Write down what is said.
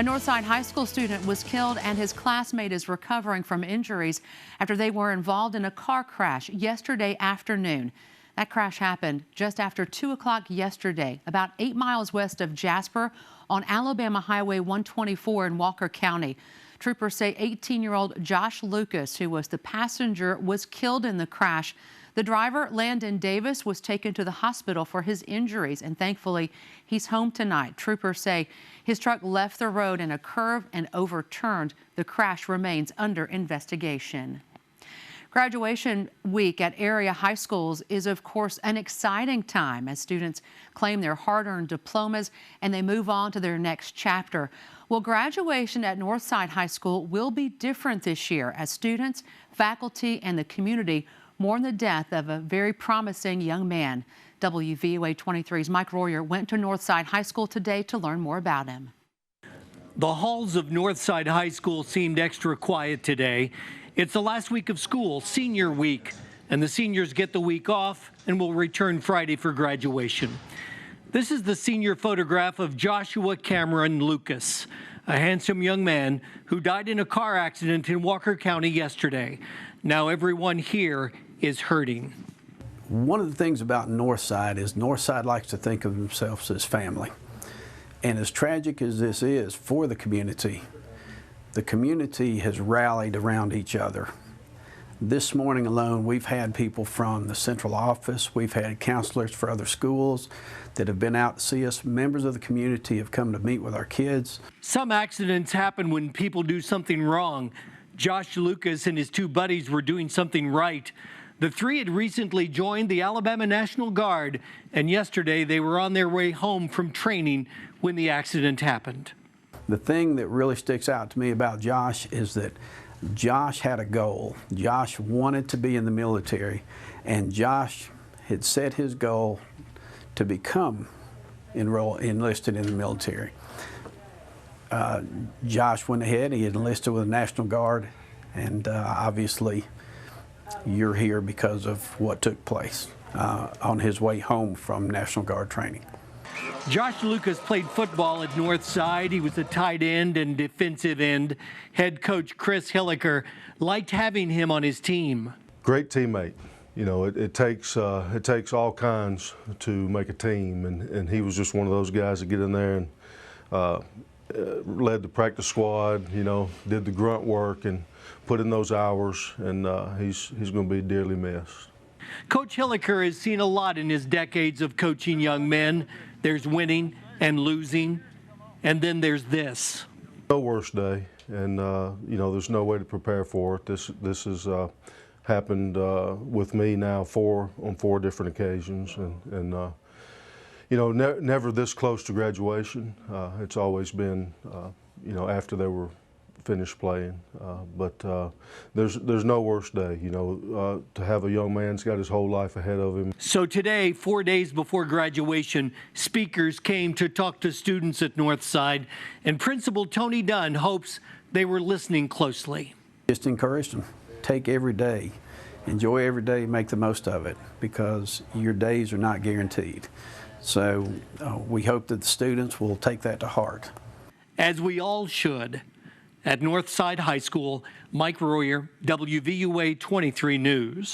A Northside High School student was killed and his classmate is recovering from injuries after they were involved in a car crash yesterday afternoon. That crash happened just after 2 o'clock yesterday, about 8 miles west of Jasper on Alabama Highway 124 in Walker County. Troopers say 18-year-old Josh Lucas, who was the passenger, was killed in the crash. The driver, Landon Davis, was taken to the hospital for his injuries, and thankfully, he's home tonight. Troopers say his truck left the road in a curve and overturned. The crash remains under investigation. Graduation week at area high schools is, of course, an exciting time as students claim their hard-earned diplomas and they move on to their next chapter. Well, graduation at Northside High School will be different this year as students, faculty, and the community mourn the death of a very promising young man. WVUA 23's Mike Royer went to Northside High School today to learn more about him. The halls of Northside High School seemed extra quiet today. It's the last week of school, senior week, and the seniors get the week off and will return Friday for graduation. This is the senior photograph of Joshua Cameron Lucas, a handsome young man who died in a car accident in Walker County yesterday. Now everyone here is hurting. One of the things about Northside is Northside likes to think of themselves as family. And as tragic as this is for the community has rallied around each other. This morning alone, we've had people from the central office, we've had counselors for other schools that have been out to see us. Members of the community have come to meet with our kids. Some accidents happen when people do something wrong. Josh Lucas and his two buddies were doing something right. The three had recently joined the Alabama National Guard, and yesterday they were on their way home from training when the accident happened. The thing that really sticks out to me about Josh is that Josh had a goal. Josh wanted to be in the military, and Josh had set his goal to become enlisted in the military. Josh went ahead, he enlisted with the National Guard, and obviously you're here because of what took place on his way home from National Guard training. Josh Lucas played football at Northside. He was a tight end and defensive end. Head coach Chris Hilliker liked having him on his team. Great teammate. You know, it takes all kinds to make a team, and he was just one of those guys that get in there and led the practice squad, you know, did the grunt work and put in those hours, and he's going to be dearly missed. Coach Hilliker has seen a lot in his decades of coaching young men. There's winning and losing, and then there's this. No worse day, and you know, there's no way to prepare for it. This has happened with me now on four different occasions, and you know, never this close to graduation. It's always been, you know, after they were finished playing, but there's no worse day, you know, to have a young man's got his whole life ahead of him. So today, 4 days before graduation, speakers came to talk to students at Northside, and Principal Tony Dunn hopes they were listening closely. Just encouraged them, take every day, enjoy every day, make the most of it, because your days are not guaranteed. So we hope that the students will take that to heart. As we all should. At Northside High School, Mike Royer, WVUA 23 News.